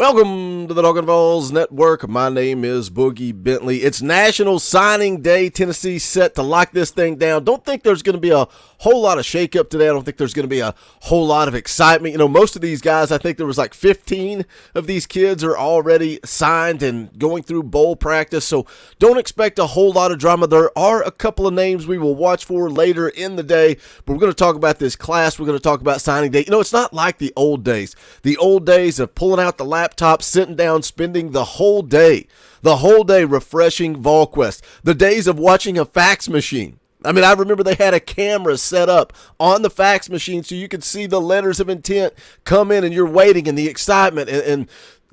Welcome to the Talkin Network. My name is Boogie Bentley. It's National Signing Day. Tennessee set to lock this thing down. Don't think there's going to be a whole lot of shakeup today. I don't think there's going to be a whole lot of excitement. You know, most of these guys, I think there was like 15 of these kids are already signed and going through bowl practice. So don't expect a whole lot of drama. There are a couple of names we will watch for later in the day, but we're going to talk about this class. We're going to talk about signing day. You know, it's not like the old days. The old days of pulling out the laptop, sitting down, spending the whole day refreshing VAWLS. The days of watching a fax machine. I mean, I remember they had a camera set up on the fax machine so you could see the letters of intent come in, and you're waiting, and the excitement and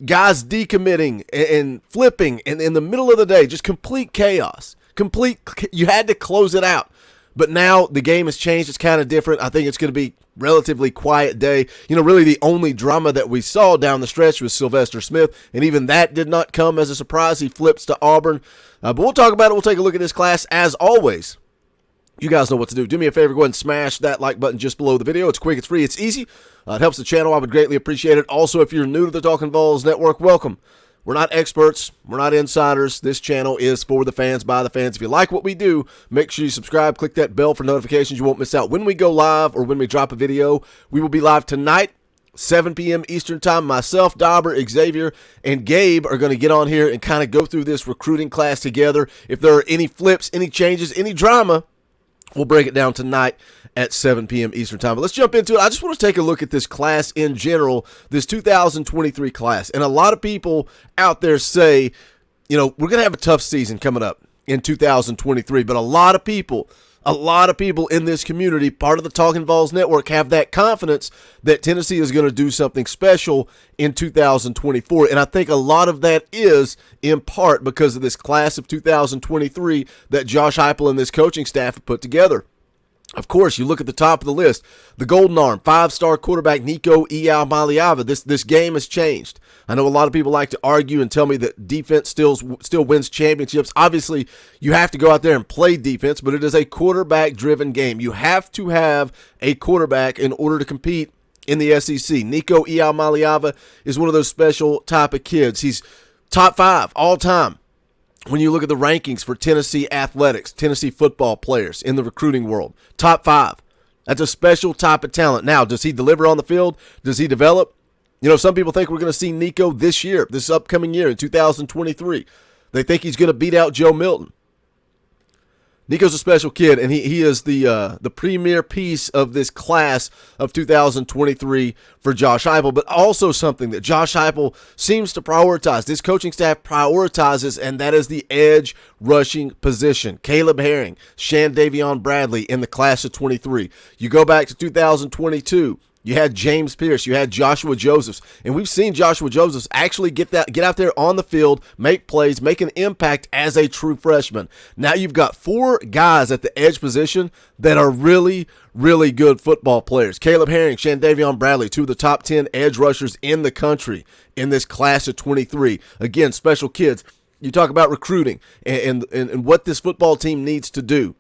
guys decommitting and flipping, and in the middle of the day, just complete chaos. You had to close it out. But now the game has changed. It's kind of different. I think it's going to be relatively quiet day. You know, really the only drama that we saw down the stretch was Sylvester Smith, and even that did not come as a surprise. He flips to Auburn. But we'll talk about it. We'll take a look at this class. As always, you guys know what to do. Do me a favor. Go ahead and smash that like button just below the video. It's quick. It's free. It's easy. It helps the channel. I would greatly appreciate it. Also, if you're new to the Talkin VAWLS Network, welcome. We're not experts. We're not insiders. This channel is for the fans, by the fans. If you like what we do, make sure you subscribe. Click that bell for notifications. You won't miss out when we go live or when we drop a video. We will be live tonight, 7 p.m. Eastern Time. Myself, Dauber, Xavier, and Gabe are going to get on here and kind of go through this recruiting class together. If there are any flips, any changes, any drama, we'll break it down tonight at 7 p.m. Eastern Time. But let's jump into it. I just want to take a look at this class in general, this 2023 class. And a lot of people out there say, you know, we're going to have a tough season coming up in 2023. But a lot of people in this community, part of the Talkin VAWLS Network, have that confidence that Tennessee is going to do something special in 2024. And I think a lot of that is in part because of this class of 2023 that Josh Heupel and this coaching staff have put together. Of course, you look at the top of the list, the Golden Arm, 5-star quarterback Nico Iamaleava. This game has changed. I know a lot of people like to argue and tell me that defense still wins championships. Obviously, you have to go out there and play defense, but it is a quarterback-driven game. You have to have a quarterback in order to compete in the SEC. Nico Iamaleava is one of those special type of kids. He's top 5 all time. When you look at the rankings for Tennessee athletics, Tennessee football players in the recruiting world, top 5. That's a special type of talent. Now, does he deliver on the field? Does he develop? You know, some people think we're going to see Nico this year, this upcoming year in 2023. They think he's going to beat out Joe Milton. Nico's a special kid, and he is the premier piece of this class of 2023 for Josh Heupel, but also something that Josh Heupel seems to prioritize. This coaching staff prioritizes, and that is the edge rushing position. Caleb Herring, Shandavion Bradley in the class of 23. You go back to 2022. You had James Pierce, you had Joshua Josephs, and we've seen Joshua Josephs actually get out there on the field, make plays, make an impact as a true freshman. Now you've got 4 guys at the edge position that are really, really good football players. Caleb Herring, Shandavion Bradley, 2 of the top 10 edge rushers in the country in this class of 23. Again, special kids. You talk about recruiting and what this football team needs to do.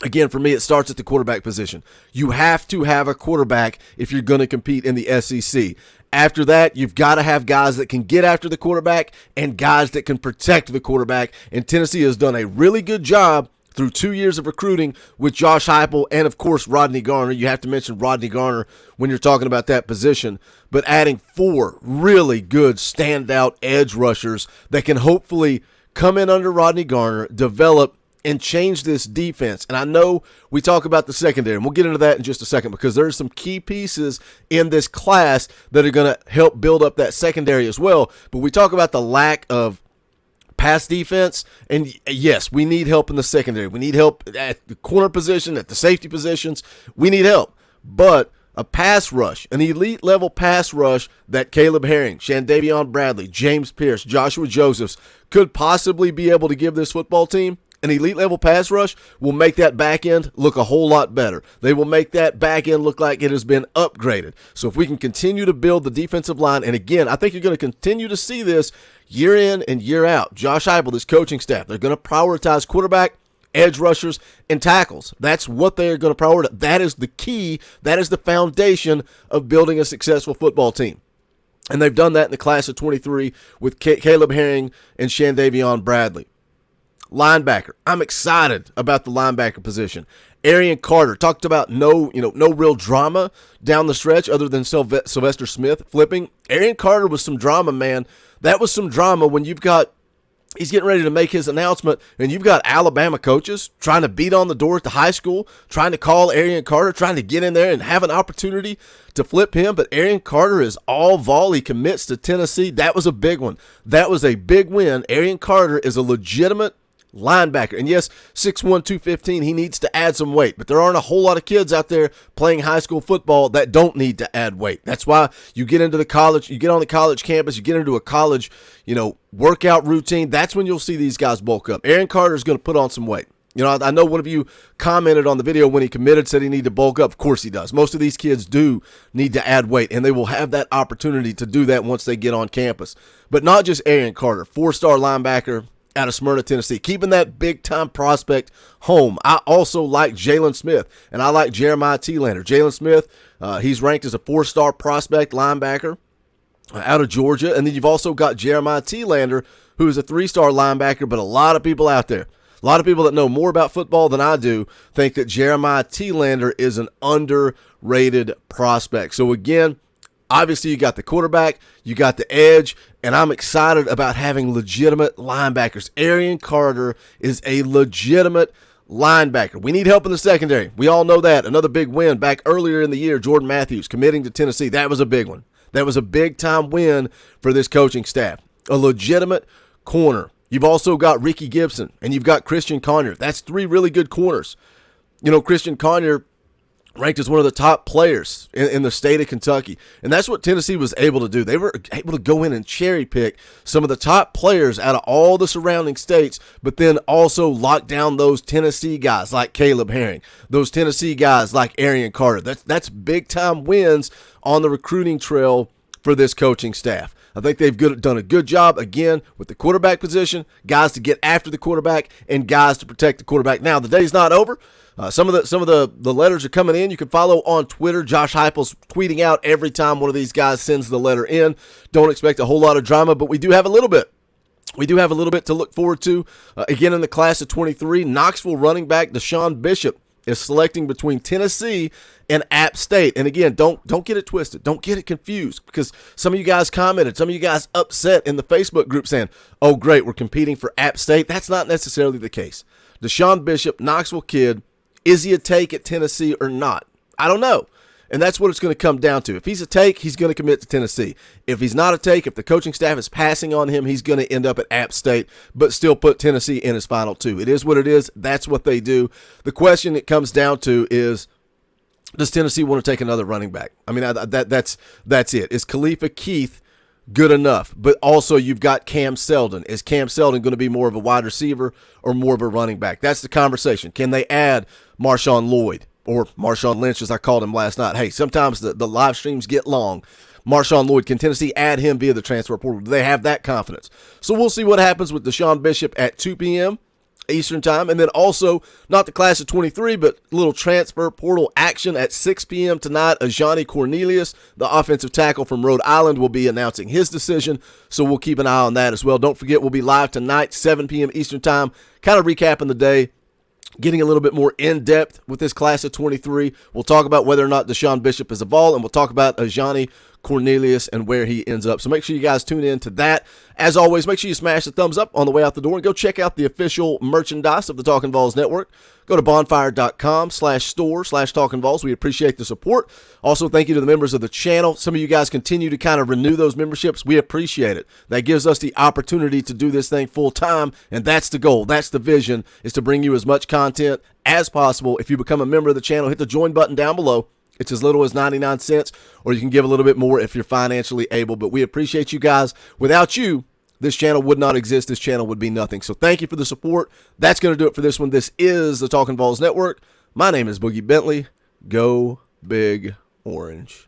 Again, for me, it starts at the quarterback position. You have to have a quarterback if you're going to compete in the SEC. After that, you've got to have guys that can get after the quarterback and guys that can protect the quarterback. And Tennessee has done a really good job through 2 years of recruiting with Josh Heupel and, of course, Rodney Garner. You have to mention Rodney Garner when you're talking about that position. But adding 4 really good standout edge rushers that can hopefully come in under Rodney Garner, develop, and change this defense. And I know we talk about the secondary, and we'll get into that in just a second because there's some key pieces in this class that are going to help build up that secondary as well. But we talk about the lack of pass defense, and yes, we need help in the secondary. We need help at the corner position, at the safety positions. We need help. But a pass rush, an elite level pass rush that Caleb Herring, Shandavion Bradley, James Pierce, Joshua Josephs could possibly be able to give this football team, an elite level pass rush will make that back end look a whole lot better. They will make that back end look like it has been upgraded. So if we can continue to build the defensive line, and again, I think you're going to continue to see this year in and year out. Josh Heupel, this coaching staff, they're going to prioritize quarterback, edge rushers, and tackles. That's what they're going to prioritize. That is the key. That is the foundation of building a successful football team. And they've done that in the class of 23 with Caleb Herring and Shandavion Bradley. Linebacker. I'm excited about the linebacker position. Arian Carter talked about no real drama down the stretch other than Sylvester Smith flipping. Arian Carter was some drama, man. That was some drama when he's getting ready to make his announcement, and you've got Alabama coaches trying to beat on the door at the high school, trying to call Arian Carter, trying to get in there and have an opportunity to flip him. But Arian Carter is all vol. He commits to Tennessee. That was a big one. That was a big win. Arian Carter is a legitimate linebacker. And yes, 6'1", 215, he needs to add some weight. But there aren't a whole lot of kids out there playing high school football that don't need to add weight. That's why you get into the college, you get on the college campus, you get into a college, workout routine. That's when you'll see these guys bulk up. Arian Carter is going to put on some weight. I know one of you commented on the video when he committed, said he needed to bulk up. Of course he does. Most of these kids do need to add weight, and they will have that opportunity to do that once they get on campus. But not just Arian Carter, 4-star linebacker out of Smyrna, Tennessee, keeping that big-time prospect home. I also like Jalen Smith, and I like Jeremiah T-Lander. Jalen Smith, he's ranked as a 4-star prospect linebacker out of Georgia. And then you've also got Jeremiah T-Lander, who is a 3-star linebacker, but a lot of people out there, a lot of people that know more about football than I do, think that Jeremiah T-Lander is an underrated prospect. So again, obviously, you got the quarterback, you got the edge, and I'm excited about having legitimate linebackers. Arian Carter is a legitimate linebacker. We need help in the secondary. We all know that. Another big win back earlier in the year, Jordan Matthews committing to Tennessee. That was a big one. That was a big-time win for this coaching staff. A legitimate corner. You've also got Ricky Gibson, and you've got Christian Conyer. That's 3 really good corners. Christian Conyer ranked as one of the top players in the state of Kentucky. And that's what Tennessee was able to do. They were able to go in and cherry pick some of the top players out of all the surrounding states, but then also lock down those Tennessee guys like Caleb Herring, those Tennessee guys like Arian Carter. That's big-time wins on the recruiting trail for this coaching staff. I think they've done a good job, again, with the quarterback position, guys to get after the quarterback, and guys to protect the quarterback. Now, the day's not over. Some of the letters are coming in. You can follow on Twitter. Josh Heupel's tweeting out every time one of these guys sends the letter in. Don't expect a whole lot of drama, but we do have a little bit. We do have a little bit to look forward to. Again, in the class of 23, Knoxville running back Deshaun Bishop is selecting between Tennessee and App State. And again, don't get it twisted. Don't get it confused, because some of you guys commented, some of you guys upset in the Facebook group saying, oh, great, we're competing for App State. That's not necessarily the case. Deshaun Bishop, Knoxville kid, is he a take at Tennessee or not? I don't know. And that's what it's going to come down to. If he's a take, he's going to commit to Tennessee. If he's not a take, if the coaching staff is passing on him, he's going to end up at App State, but still put Tennessee in his final 2. It is what it is. That's what they do. The question it comes down to is, does Tennessee want to take another running back? I mean, that's it. Is Khalifa Keith good enough? But also you've got Cam Seldon. Is Cam Seldon going to be more of a wide receiver or more of a running back? That's the conversation. Can they add Marshawn Lloyd, or Marshawn Lynch as I called him last night? Hey, sometimes the live streams get long. Marshawn Lloyd, can Tennessee add him via the transfer portal? Do they have that confidence? So we'll see what happens with Deshaun Bishop at 2 p.m. Eastern time. And then also, not the class of 23, but a little transfer portal action at 6 p.m. tonight. Ajani Cornelius, the offensive tackle from Rhode Island, will be announcing his decision. So we'll keep an eye on that as well. Don't forget, we'll be live tonight, 7 p.m. Eastern time, kind of recapping the day, getting a little bit more in-depth with this class of 23. We'll talk about whether or not Deshaun Bishop is a vol, and we'll talk about Ajani Cornelius and where he ends up. So make sure you guys tune in to that. As always, make sure you smash the thumbs up on the way out the door and go check out the official merchandise of the Talkin' VAWLS Network. Go to bonfire.com/store/TalkinVaults. We appreciate the support. Also, thank you to the members of the channel. Some of you guys continue to kind of renew those memberships. We appreciate it. That gives us the opportunity to do this thing full time, and that's the goal. That's the vision, is to bring you as much content as possible. If you become a member of the channel, hit the join button down below. It's as little as 99 cents, or you can give a little bit more if you're financially able. But we appreciate you guys. Without you, this channel would not exist. This channel would be nothing. So thank you for the support. That's going to do it for this one. This is the Talkin' VAWLS Network. My name is Boogie Bentley. Go Big Orange.